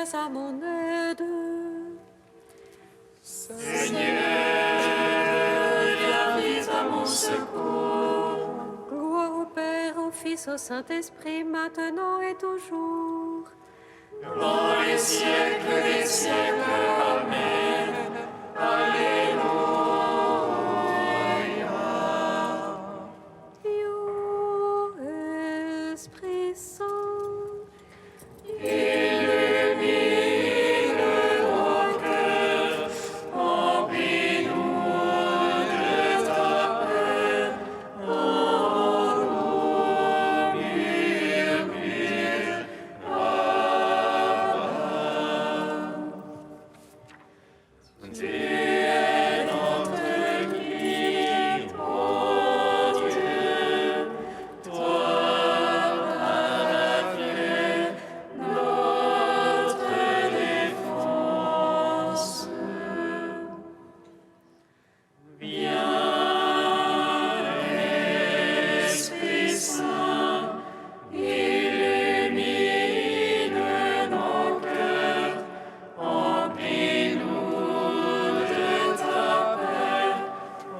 viens à mon aide. Seigneur, viens vite à mon secours. Gloire au Père, au Fils, au Saint-Esprit, maintenant et toujours. Dans les siècles des siècles, Amen. Alléluia. Ô Esprit Saint, Illumine nos cœurs, emplis-nous de ta paix. En nous murmure Abba. Tu es notre guide, ô Dieu, toi notre défense. Viens, Esprit Saint, illumine nos cœurs, emplis-nous de ta paix.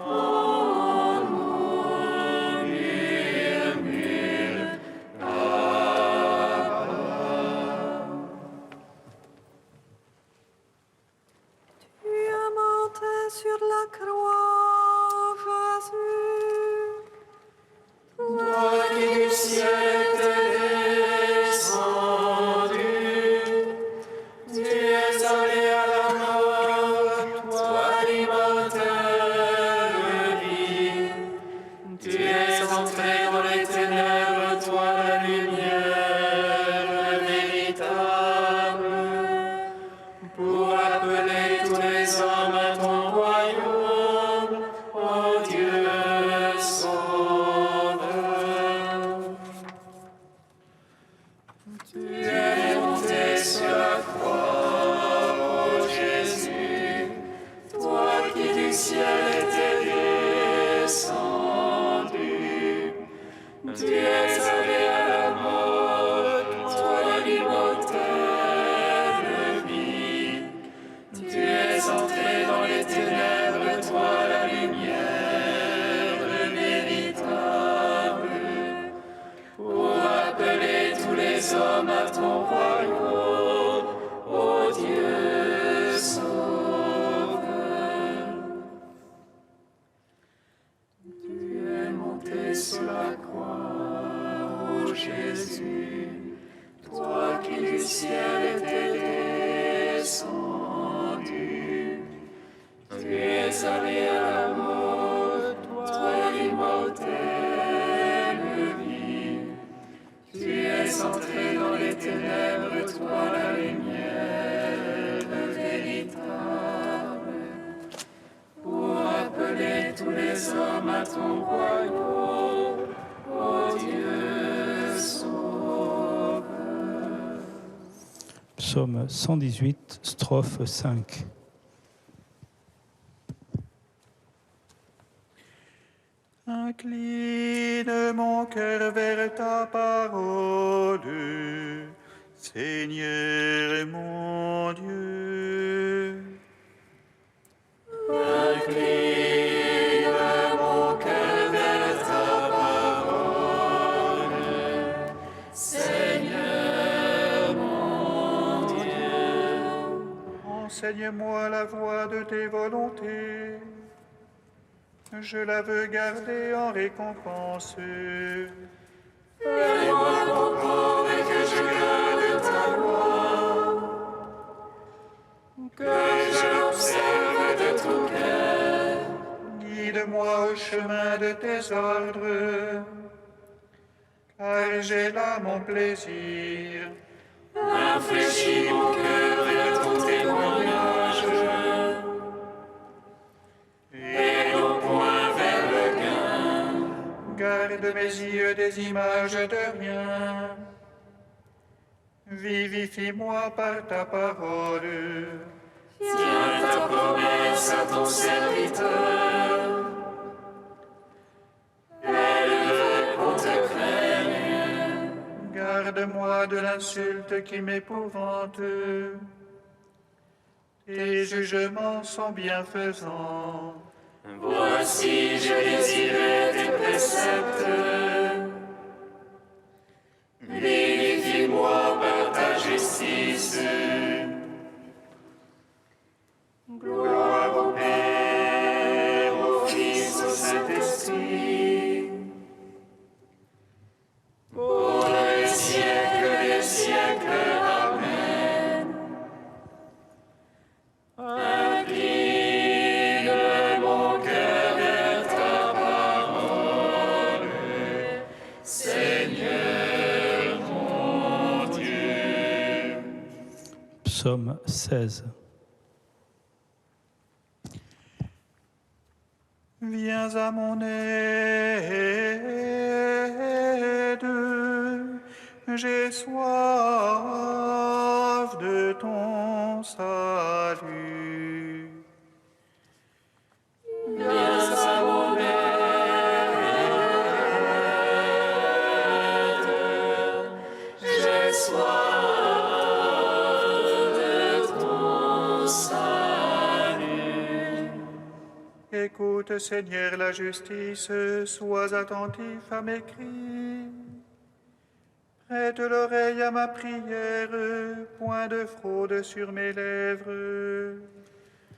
En nous murmure Abba. tu es monté sur la croix, Jésus. Toi qui du ciel t'es descendu, tu es allé à la mort, toi l'immortelle vie. Tu es entré dans les ténèbres, toi la lumière véritable, pour appeler tous les hommes à ton royaume, ô Dieu sauveur. Tu es monté sur la croix, ô Jésus, toi qui du ciel étais descendu. Tu es allé à la mort, toi l'immortelle vie. Tu es entré dans les ténèbres, toi la lumière véritable, pour appeler tous les hommes à ton royaume, ô Dieu sauveur. Tu es monté sur la croix, ô Jésus, toi qui du ciel étais descendu. Tu es allé à la mort, toi l'immortelle vie. Tu es entré dans les ténèbres, toi la lumière véritable, pour appeler tous les hommes à ton royaume, ô Dieu sauveur. Psaume 118, strophe 5. Incline mon cœur vers ta parole, Seigneur mon Dieu. Incline mon cœur vers ta parole, Seigneur mon Dieu. Enseigne-moi la voie de tes volontés. Je la veux garder en récompense. Fais-moi comprendre que je garde ta loi, que je l'observe de tout cœur. Guide-moi au chemin de tes ordres, car j'ai là mon plaisir. Infléchis mon cœur vers ton témoignage, et non point vers le gain. Garde mes yeux des images de rien. Vivifie-moi par ta parole. Tiens ta promesse à ton serviteur. Elle veut qu'on te craigne. Garde Garde-moi de l'insulte qui m'épouvante. Tes jugements sont bienfaisants. Voici, je désirais tes préceptes. Vivifie-moi par ta justice. Gloire au Père, au Fils, au Saint-Esprit. Pour les siècles des siècles. Amen. Incline mon cœur vers ta parole, Seigneur mon Dieu. Psaume 16. Viens à mon aide, j'ai soif de ton salut. Viens à mon aide, j'ai soif de ton salut. Écoute, Seigneur, la justice, sois attentif à mes cris. Prête l'oreille à ma prière, point de fraude sur mes lèvres.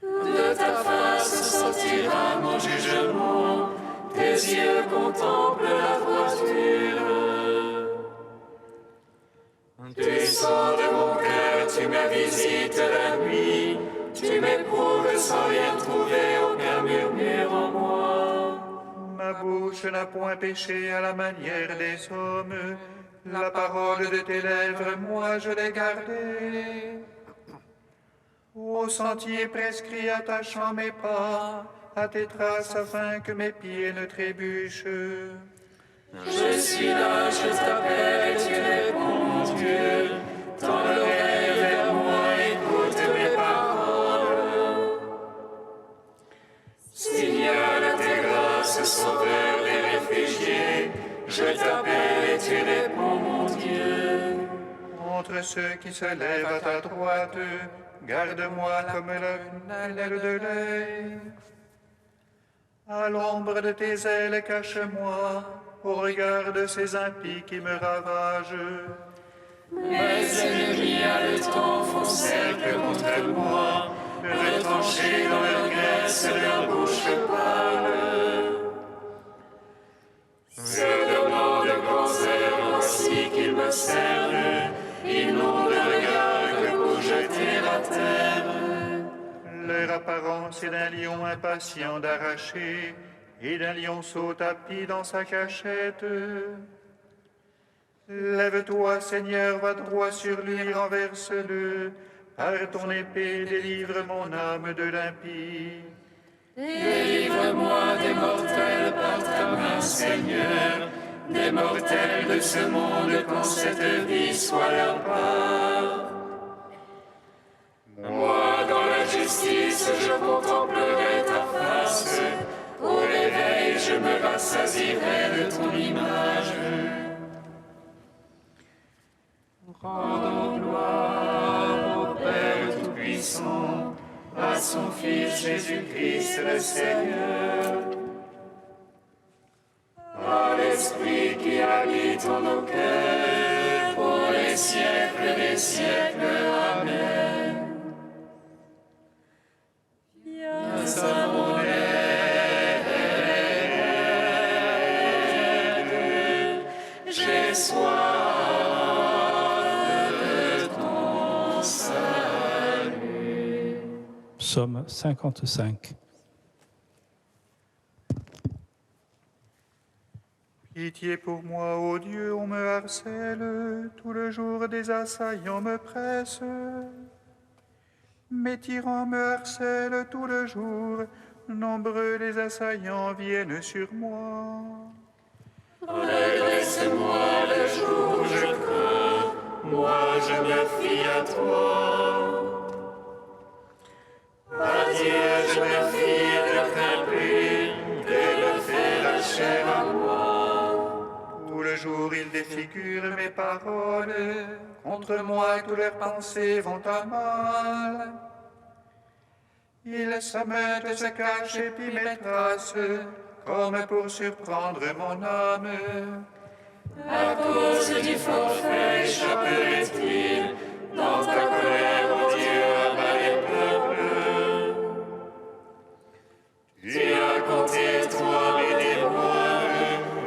De ta face sortira mon jugement, tes yeux contemplent la droiture. Tu sondes mon cœur, tu me visites la nuit, tu m'éprouves sans rien trouver, aucun murmure en moi. Ma bouche n'a point péché à la manière des hommes. La parole de tes lèvres, moi je l'ai gardée. Ô sentier prescrit attachant mes pas à tes traces afin que mes pieds ne trébuchent. Je suis là, je t'appelle, tu réponds, mon Dieu. Tends l'oreille vers moi, écoute mes paroles. Signale tes grâces, sauveur des réfugiés. Je t'appelle et tu réponds, mon Dieu. Contre ceux qui se lèvent à ta droite, garde-moi comme l'aile de l'œil. À l'ombre de tes ailes, cache-moi au regard de ces impies qui me ravagent. Mes ennemis haletants font cercle contre moi, retranchés dans leur graisse, leur bouche pâle. Se donnant de grands airs, voici qu'ils me servent, ils n'ont de regard que pour jeter à terre. Leur apparence est d'un lion impatient d'arracher, et d'un lionceau tapi dans sa cachette. Lève-toi, Seigneur, va droit sur lui, renverse-le. Par ton épée, délivre mon âme de l'impie. Délivre-moi des mortels par ta main, Seigneur, des mortels de ce monde quand cette vie soit leur part. Moi, dans la justice, je contemplerai ta face. Au réveil, je me rassasierai de ton image. Rendons gloire au Père Tout-Puissant, à son Fils Jésus-Christ le Seigneur, à l'Esprit qui habite en nos cœurs, pour les siècles des siècles. Amen. Viens à mon aide, j'ai soif de ton salut. Psaume 55. Pitié pour moi, ô Dieu, on me harcèle, tout le jour des assaillants me pressent. Mes tyrans me harcèlent tout le jour, nombreux les assaillants viennent sur moi. Redresse-moi le jour où je crains, moi je me fie à toi. Adieu, je me fie, ne crains plus, de me faire la chair à moi. Tout le jour il défigure mes paroles, Contre moi, toutes leurs pensées vont à mal. Ils se mettent, se cachent et puis mes traces, comme pour surprendre mon âme. À cause du forfait, échapperait-il dans ta colère, ô Dieu, abat les peuples. Tu as compté toi mes déboires,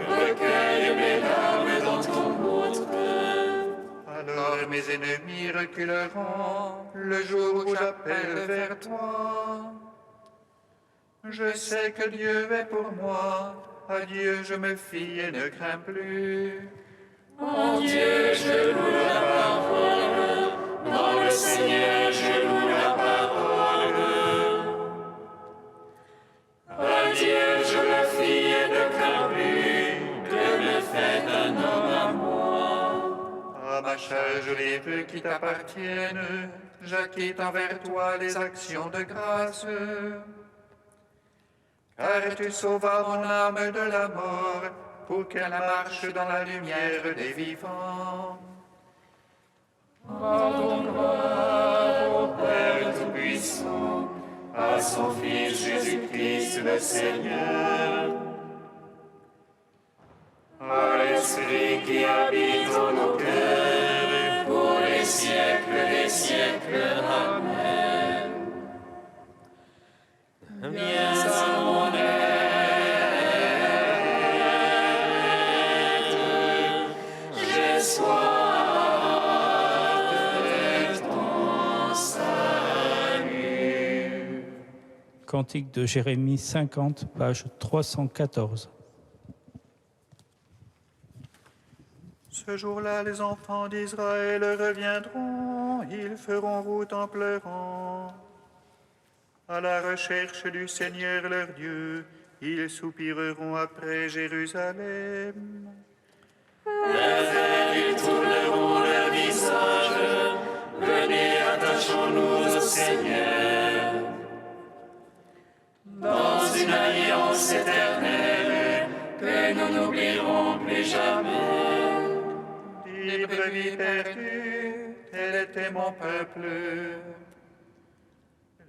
recueille mes larmes dans ton montre. Alors mes ennemis reculeront le jour où j'appelle vers toi. Je sais que Dieu est pour moi, à Dieu je me fie et ne crains plus. En Dieu, je loue la parole, dans le Seigneur, je loue la parole. À Dieu, je me fie et ne crains plus, que me fait un homme à moi. À ma charge les vœux qui t'appartiennent, j'acquitte envers toi les actions de grâce. Car tu sauvas mon âme de la mort, pour qu'elle marche dans la lumière des vivants. Rendons gloire au Père Tout-Puissant, à son Fils Jésus-Christ le Seigneur, à l'Esprit qui habite en nos cœurs, pour les siècles des siècles. Amen. Viens à mon aide, j'ai soif de ton salut. Cantique de Jérémie 50, page 314. Ce jour-là, les enfants d'Israël reviendront, ils feront route en pleurant. À la recherche du Seigneur leur Dieu, ils soupireront après Jérusalem. Ils tourneront leur visage, venez, attachons-nous au Seigneur. Dans une alliance éternelle, que nous n'oublierons plus jamais. Des brebis perdues, tel était mon peuple.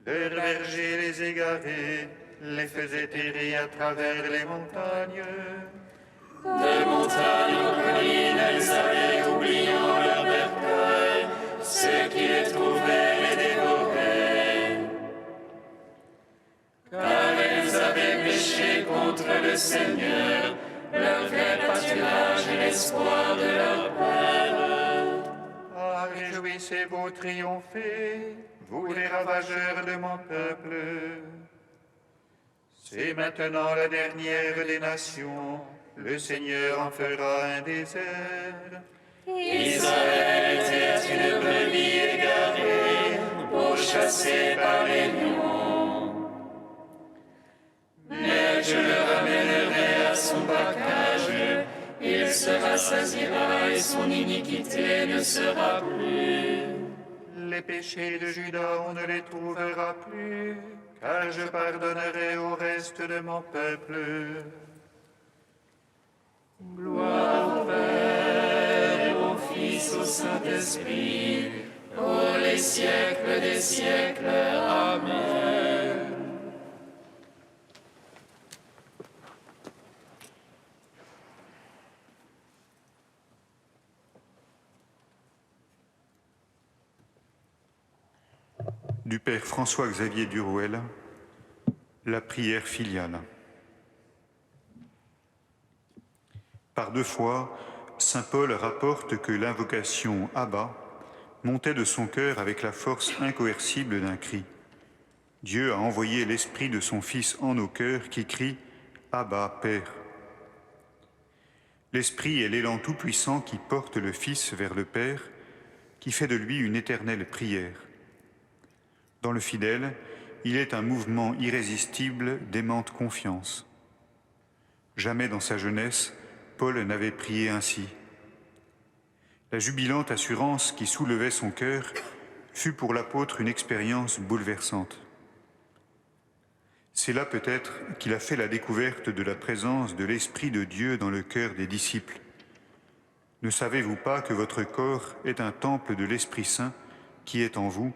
Leurs bergers les égarés, les faisaient errer à travers les montagnes. De montagne en colline, elles allaient, oubliant leur bercail. Ceux qui les trouvaient les dévoraient. Car elles avaient péché contre le Seigneur, leur vrai pâturage et l'espoir de leur Père. Ah, réjouissez-vous, triomphez, vous les ravageurs de mon peuple. C'est maintenant la dernière des nations, le Seigneur en fera un désert. Israël était une brebis égarée, pourchassée par les lions. Mais je le ramènerai à son pacage, il se rassasiera et son iniquité ne sera plus. Les péchés de Juda, on ne les trouvera plus, car je pardonnerai au reste de mon peuple. Gloire au Père, au Fils, au Saint-Esprit, pour les siècles des siècles. Amen. Du Père François-Xavier Durouel, la prière filiale. Par deux fois, saint Paul rapporte que l'invocation Abba montait de son cœur avec la force incoercible d'un cri. Dieu a envoyé l'esprit de son Fils en nos cœurs qui crie Abba, Père. L'esprit est l'élan tout-puissant qui porte le Fils vers le Père, qui fait de lui une éternelle prière. Dans le fidèle, il est un mouvement irrésistible d'aimante confiance. Jamais dans sa jeunesse, Paul n'avait prié ainsi. La jubilante assurance qui soulevait son cœur fut pour l'apôtre une expérience bouleversante. C'est là peut-être qu'il a fait la découverte de la présence de l'Esprit de Dieu dans le cœur des disciples. Ne savez-vous pas que votre corps est un temple de l'Esprit Saint qui est en vous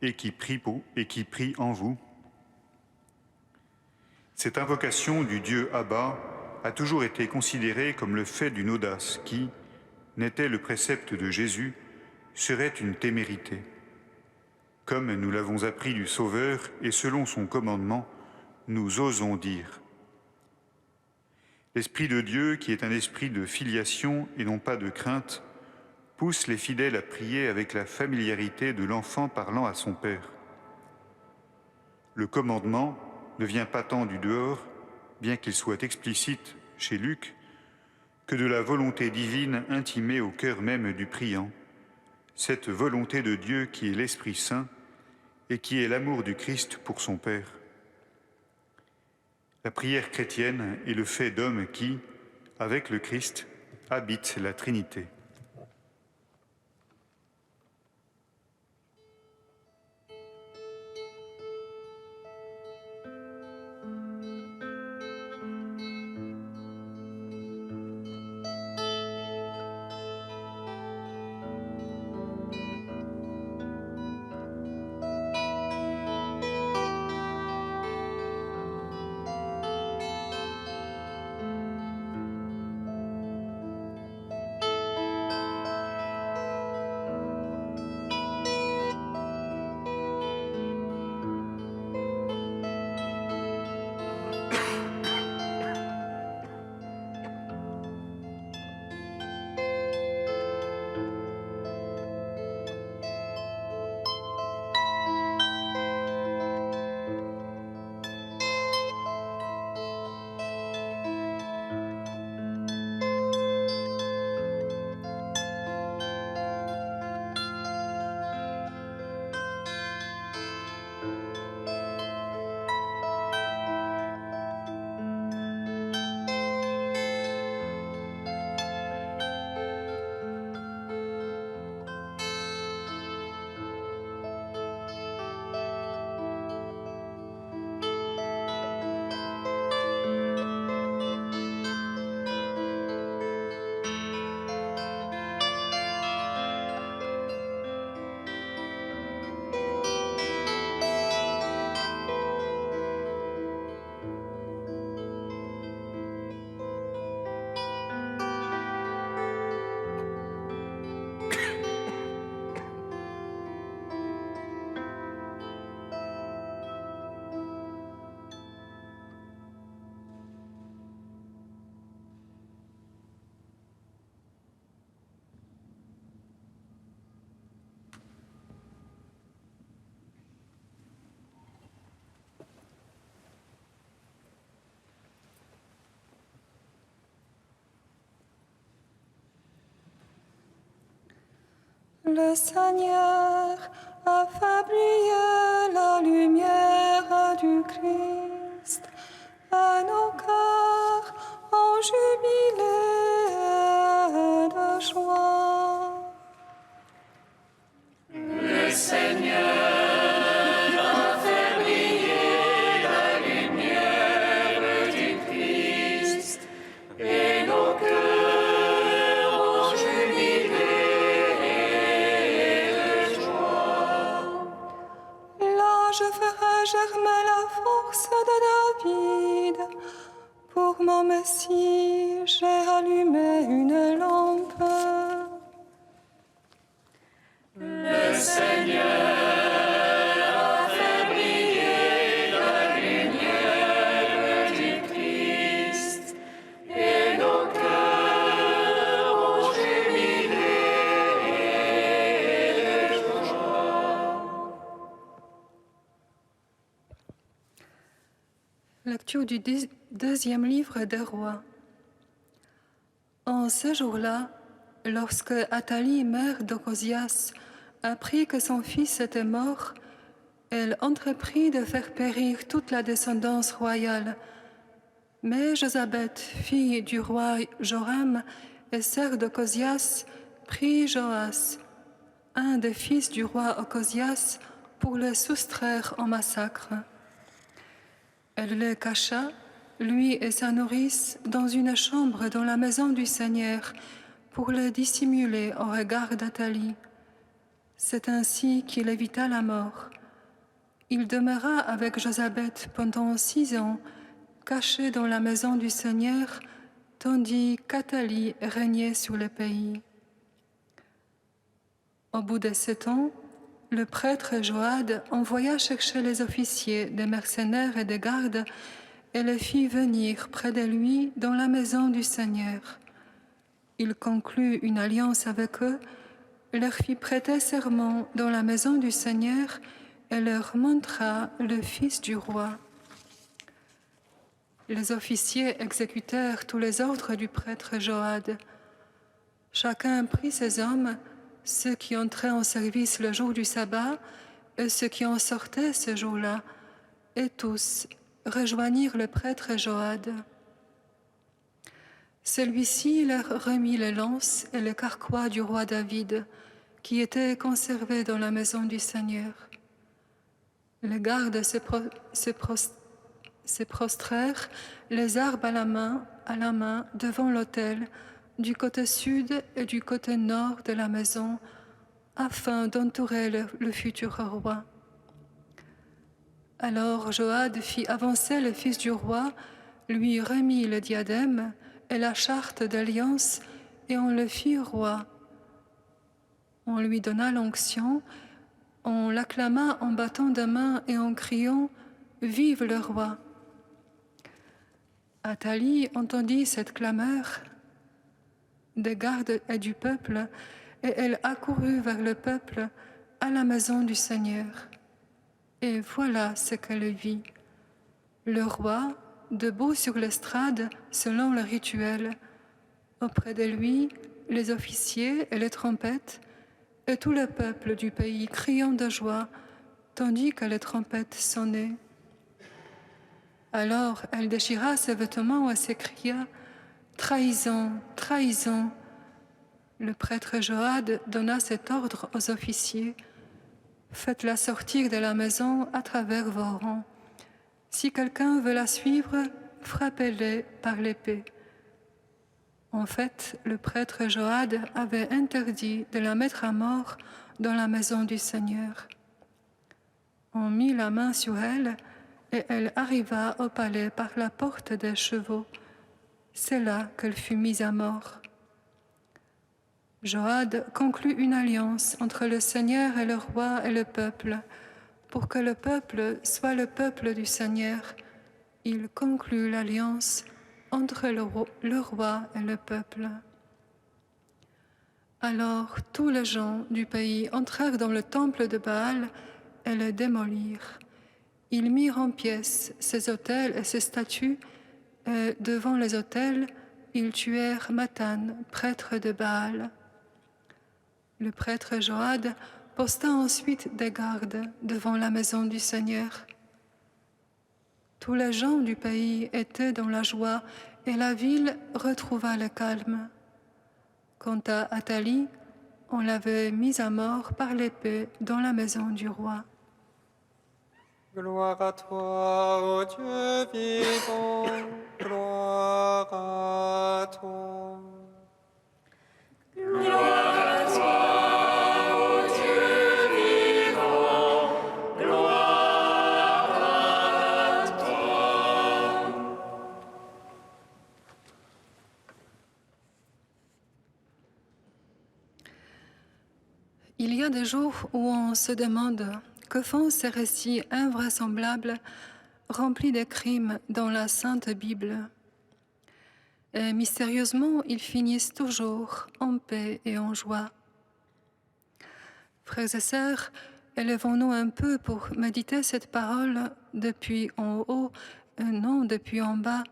et qui prie en vous? Cette invocation du Dieu Abba a toujours été considérée comme le fait d'une audace qui, n'était le précepte de Jésus, serait une témérité. Comme nous l'avons appris du Sauveur et selon son commandement, nous osons dire. L'Esprit de Dieu, qui est un esprit de filiation et non pas de crainte, pousse les fidèles à prier avec la familiarité de l'enfant parlant à son Père. Le commandement ne vient pas tant du dehors, bien qu'il soit explicite chez Luc, que de la volonté divine intimée au cœur même du priant, cette volonté de Dieu qui est l'Esprit Saint et qui est l'amour du Christ pour son Père. La prière chrétienne est le fait d'homme qui, avec le Christ, habite la Trinité. Le Seigneur a fait briller la lumière du Christ et nos cœurs ont jubilé de joie. Le Seigneur a fait briller la lumière du Christ et nos cœurs ont jubilé de joie. Là, je ferai germer la force de David. Pour mon Messie, j'ai allumé une lampe. Le Seigneur a fait briller la lumière du Christ et nos cœurs ont jubilé de joie. Lecture du deuxième livre des Rois. En ce jour-là, lorsque Athalie, mère d'Ocosias, apprit que son fils était mort, elle entreprit de faire périr toute la descendance royale. Mais Josabeth, fille du roi Joram et sœur d'Ocosias, prit Joas, un des fils du roi Ocosias, pour le soustraire au massacre. Elle le cacha, lui et sa nourrice, dans une chambre dans la maison du Seigneur, pour le dissimuler au regard d'Athalie. C'est ainsi qu'il évita la mort. Il demeura avec Josabeth pendant 6 ans, caché dans la maison du Seigneur, tandis qu'Athalie régnait sur le pays. Au bout de 7 ans, le prêtre Joad envoya chercher les officiers, des mercenaires et des gardes et les fit venir près de lui dans la maison du Seigneur. Il conclut une alliance avec eux, leur fit prêter serment dans la maison du Seigneur et leur montra le fils du roi. Les officiers exécutèrent tous les ordres du prêtre Joad. Chacun prit ses hommes, ceux qui entraient en service le jour du sabbat et ceux qui en sortaient ce jour-là, et tous rejoignirent le prêtre Joad. Celui-ci leur remit les lances et les carquois du roi David, qui étaient conservés dans la maison du Seigneur. Les gardes se prostrèrent, les armes à la main, devant l'autel, du côté sud et du côté nord de la maison, afin d'entourer le futur roi. Alors Joad fit avancer le fils du roi, lui remit le diadème et la charte d'alliance, et on le fit roi. On lui donna l'onction, on l'acclama en battant des mains et en criant « Vive le roi !» Athalie entendit cette clameur des gardes et du peuple, et elle accourut vers le peuple à la maison du Seigneur. Et voilà ce qu'elle vit. Le roi, debout sur l'estrade selon le rituel, auprès de lui, les officiers et les trompettes, et tout le peuple du pays criant de joie, tandis que les trompettes sonnaient. Alors elle déchira ses vêtements et s'écria « Trahison, trahison !» Le prêtre Joad donna cet ordre aux officiers « Faites-la sortir de la maison à travers vos rangs. Si quelqu'un veut la suivre, frappez-les par l'épée. » En fait, le prêtre Joad avait interdit de la mettre à mort dans la maison du Seigneur. On mit la main sur elle et elle arriva au palais par la porte des chevaux. C'est là qu'elle fut mise à mort. Joad conclut une alliance entre le Seigneur et le roi et le peuple. Pour que le peuple soit le peuple du Seigneur, il conclut l'alliance entre le roi et le peuple. Alors tous les gens du pays entrèrent dans le temple de Baal et le démolirent. Ils mirent en pièces ses autels et ses statues, et devant les autels, ils tuèrent Mathan, prêtre de Baal. Le prêtre Joad posta ensuite des gardes devant la maison du Seigneur. Tous les gens du pays étaient dans la joie et la ville retrouva le calme. Quant à Athalie, on l'avait mise à mort par l'épée dans la maison du roi. Gloire à toi, ô Dieu vivant, gloire à toi. Gloire à toi, ô Dieu vivant, gloire à toi. Il y a des jours où on se demande que font ces récits invraisemblables remplis de crimes dans la Sainte Bible. Et mystérieusement, ils finissent toujours en paix et en joie. Frères et sœurs, élevons-nous un peu pour méditer cette parole depuis en haut et non depuis en bas,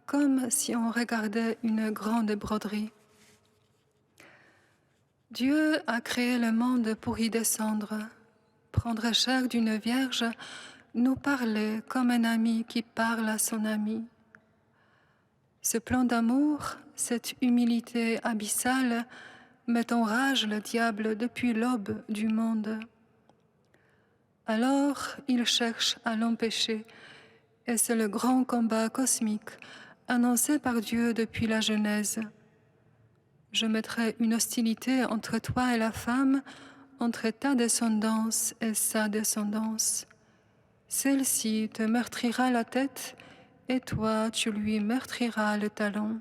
comme si on regardait une grande broderie. Dieu a créé le monde pour y descendre, prendre chair d'une vierge, nous parler comme un ami qui parle à son ami. Ce plan d'amour, cette humilité abyssale, met en rage le diable depuis l'aube du monde. Alors, il cherche à l'empêcher, et c'est le grand combat cosmique annoncé par Dieu depuis la Genèse. Je mettrai une hostilité entre toi et la femme, entre ta descendance et sa descendance. Celle-ci te meurtrira la tête, et toi tu lui meurtriras le talon.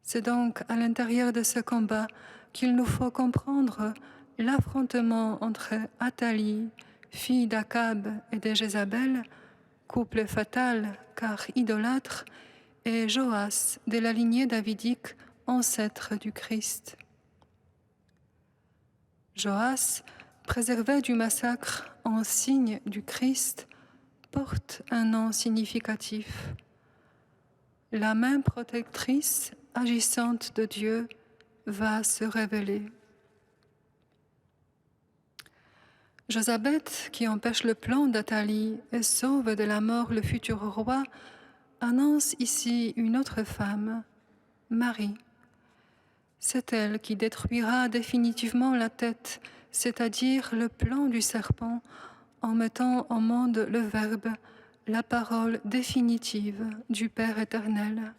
C'est donc à l'intérieur de ce combat qu'il nous faut comprendre l'affrontement entre Athalie, fille d'Akab et de Jézabel, couple fatal car idolâtre, et Joas de la lignée davidique, ancêtre du Christ. Joas, préservé du massacre en signe du Christ, porte un nom significatif. La main protectrice agissante de Dieu va se révéler. Josabeth, qui empêche le plan d'Athalie et sauve de la mort le futur roi, annonce ici une autre femme, Marie. C'est elle qui détruira définitivement la tête, c'est-à-dire le plan du serpent, en mettant au monde le Verbe, la parole définitive du Père éternel.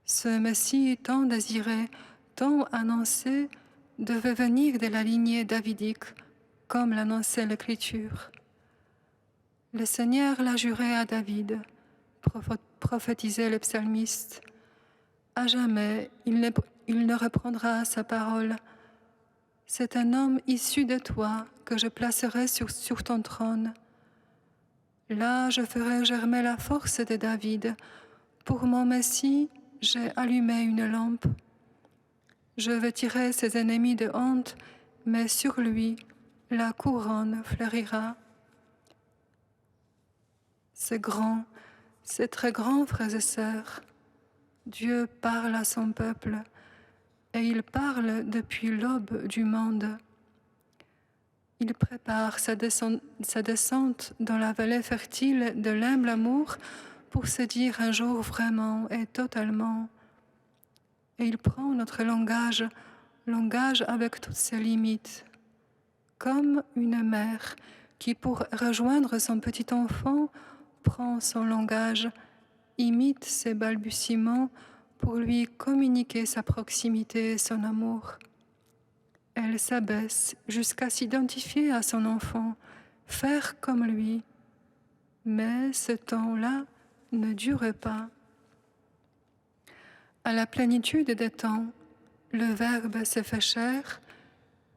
Ce Messie tant désiré, tant annoncé, devait venir de la lignée davidique, comme l'annonçait l'Écriture. Le Seigneur l'a juré à David, prophétisait le psalmiste. À jamais, il ne reprendra sa parole. C'est un homme issu de toi que je placerai sur ton trône. Là, je ferai germer la force de David. Pour mon Messie, j'ai allumé une lampe. Je vêtirai ses ennemis de honte, mais sur lui, la couronne fleurira. C'est grand, c'est très grand, frères et sœurs. Dieu parle à son peuple, et il parle depuis l'aube du monde. Il prépare sa descente dans la vallée fertile de l'humble amour pour se dire un jour vraiment et totalement. Et il prend notre langage avec toutes ses limites, comme une mère qui, pour rejoindre son petit enfant, prend son langage, imite ses balbutiements pour lui communiquer sa proximité et son amour. Elle s'abaisse jusqu'à s'identifier à son enfant, faire comme lui. Mais ce temps-là ne dure pas. À la plénitude des temps, le Verbe s'est fait chair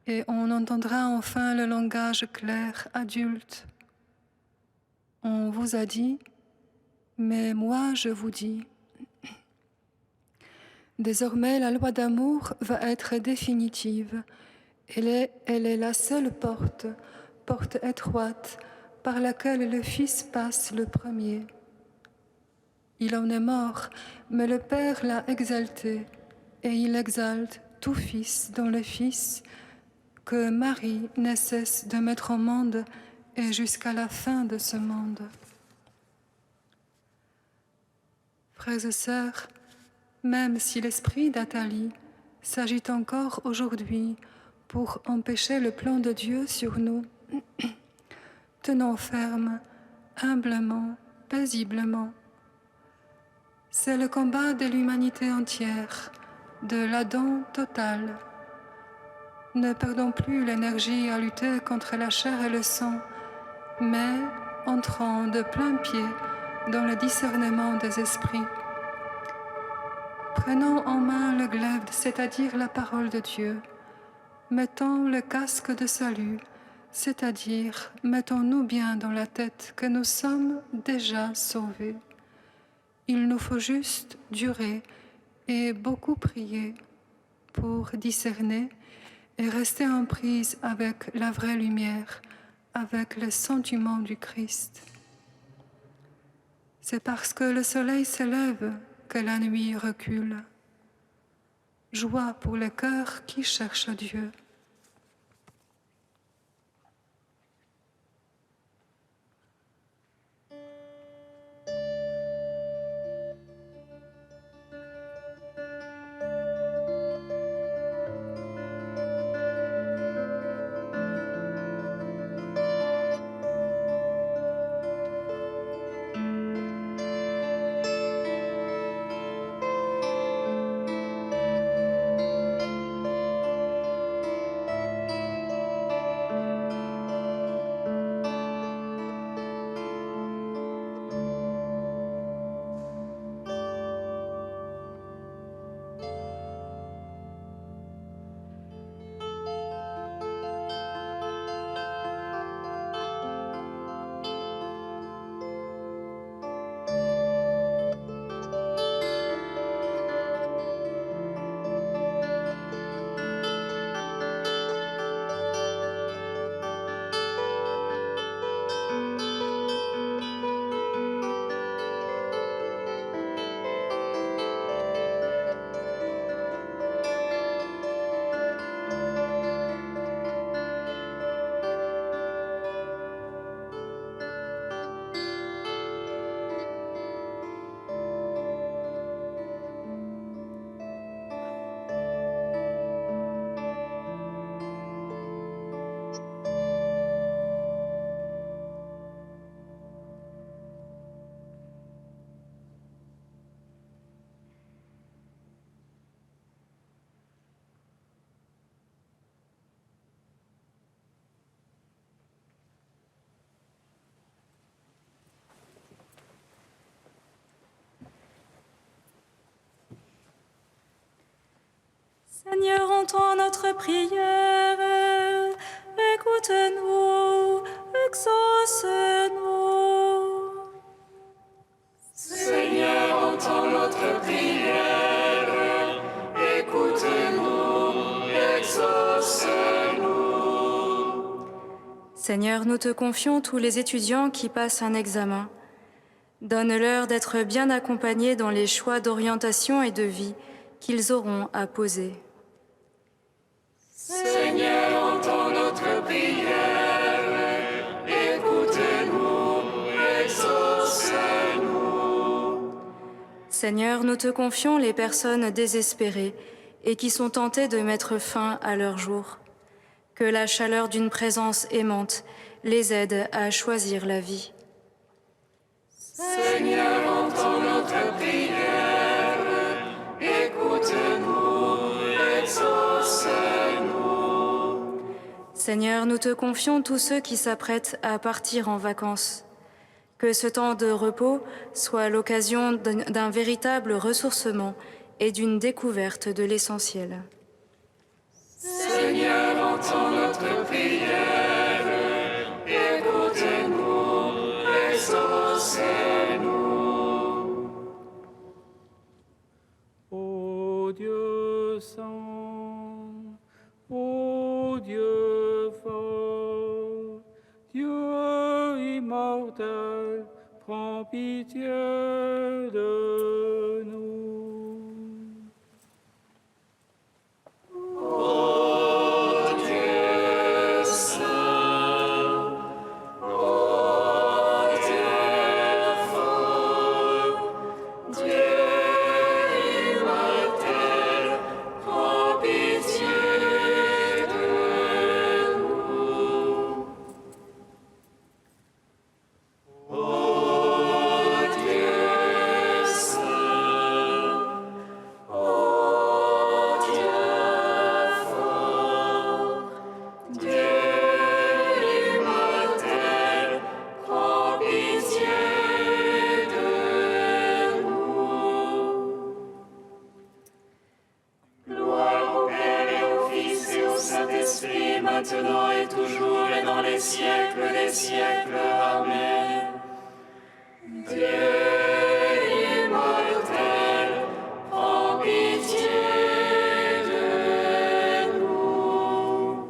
et on entendra enfin le langage clair, adulte. On vous a dit, mais moi je vous dis. Désormais, la loi d'amour va être définitive. Elle est la seule porte étroite, par laquelle le Fils passe le premier. Il en est mort, mais le Père l'a exalté, et il exalte tout Fils dans le Fils, que Marie ne cesse de mettre au monde et jusqu'à la fin de ce monde. Frères et sœurs, même si l'esprit d'Athalie s'agite encore aujourd'hui pour empêcher le plan de Dieu sur nous, tenons ferme, humblement, paisiblement. C'est le combat de l'humanité entière, de l'Adam total. Ne perdons plus l'énergie à lutter contre la chair et le sang, mais entrons de plein pied dans le discernement des esprits. Prenons en main le glaive, c'est-à-dire la parole de Dieu. Mettons le casque de salut, c'est-à-dire mettons-nous bien dans la tête que nous sommes déjà sauvés. Il nous faut juste durer et beaucoup prier pour discerner et rester en prise avec la vraie lumière, avec le sentiment du Christ. C'est parce que le soleil s'élève que la nuit recule. Joie pour les cœurs qui cherchent Dieu. Seigneur, entends notre prière. Écoute-nous, exauce-nous. Seigneur, entends notre prière. Écoute-nous, exauce-nous. Seigneur, nous te confions tous les étudiants qui passent un examen. Donne-leur d'être bien accompagnés dans les choix d'orientation et de vie qu'ils auront à poser. Seigneur, entends notre prière. Écoute-nous, exauce-nous. Seigneur, nous te confions les personnes désespérées et qui sont tentées de mettre fin à leur jour. Que la chaleur d'une présence aimante les aide à choisir la vie. Seigneur, entends notre prière. Écoute-nous, exauce-nous. Seigneur, nous te confions tous ceux qui s'apprêtent à partir en vacances. Que ce temps de repos soit l'occasion d'un véritable ressourcement et d'une découverte de l'essentiel. Seigneur, entends notre prière. Écoute-nous, exauce-nous. Ô Dieu saint, ô Dieu fort, Dieu immortel, prends pitié de nous. Maintenant et toujours et dans les siècles des siècles. Amen. Dieu immortel, prends pitié de nous.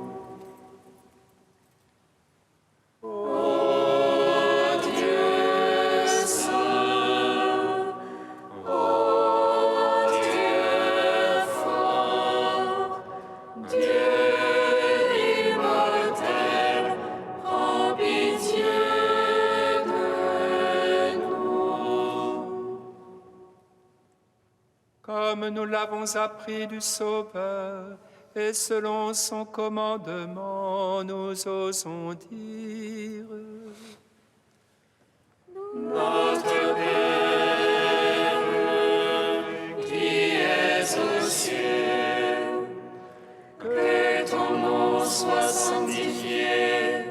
Ô Dieu saint, ô Dieu fort, Dieu comme nous l'avons appris du Sauveur, et selon son commandement, nous osons dire: Notre Père, qui es aux cieux, que ton nom soit sanctifié,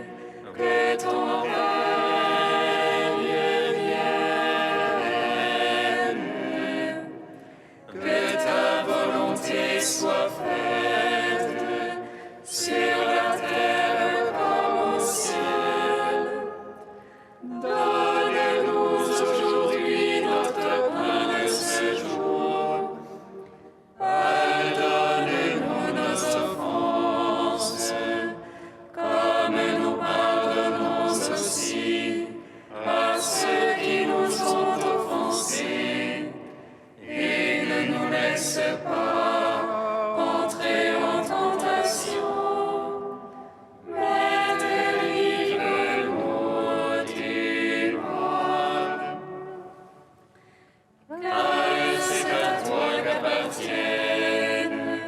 que ton règne vienne, que ta volonté soit faite sur la terre comme au ciel. Donne-nous aujourd'hui notre pain de ce jour. Pardonne-nous nos offenses, comme nous pardonnons aussi à ceux qui nous ont offensés. Et ne nous laisse pas entrer en tentation, mais délivre-nous du mal. Car c'est à toi qu'appartiennent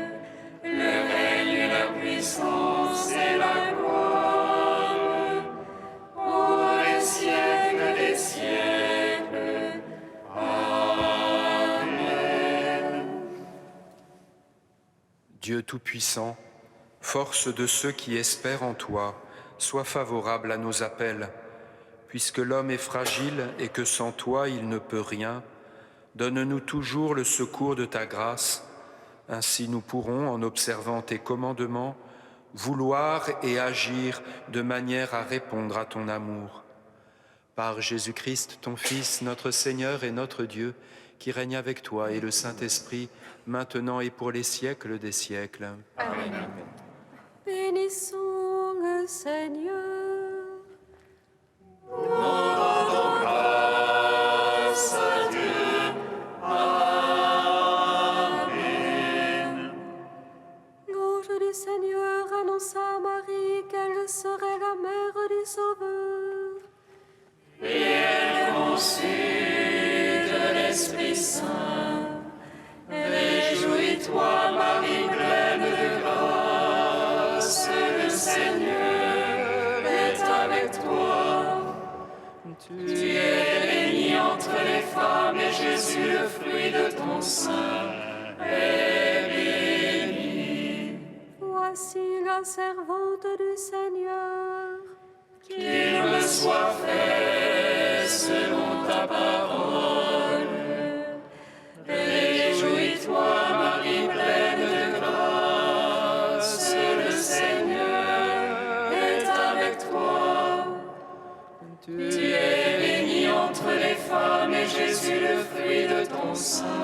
le règne, la puissance et la gloire pour les siècles des siècles. Amen. Dieu Tout-Puissant, force de ceux qui espèrent en toi, sois favorable à nos appels. Puisque l'homme est fragile et que sans toi il ne peut rien, donne-nous toujours le secours de ta grâce, Ainsi nous pourrons, en observant tes commandements, vouloir et agir de manière à répondre à ton amour. Par Jésus-Christ, ton Fils, notre Seigneur et notre Dieu, qui règne avec toi et le Saint-Esprit, maintenant et pour les siècles des siècles. Amen. Bénissons le Seigneur. Nous rendons grâce à Dieu. Amen. L'ange du Seigneur annonça à Marie qu'elle serait la mère du Sauveur. Et elle conçut de l'Esprit Saint. Réjouis-toi, Marie, pleine de grâce, le Seigneur est avec toi. Tu es bénie entre les femmes, et Jésus, le fruit de ton sein, est béni. Voici la servante du Seigneur. Qu'il me soit fait selon ta parole. Réjouis-toi, Marie, pleine de grâce, le Seigneur est avec toi. Tu es bénie entre les femmes, et Jésus, le fruit de ton sein,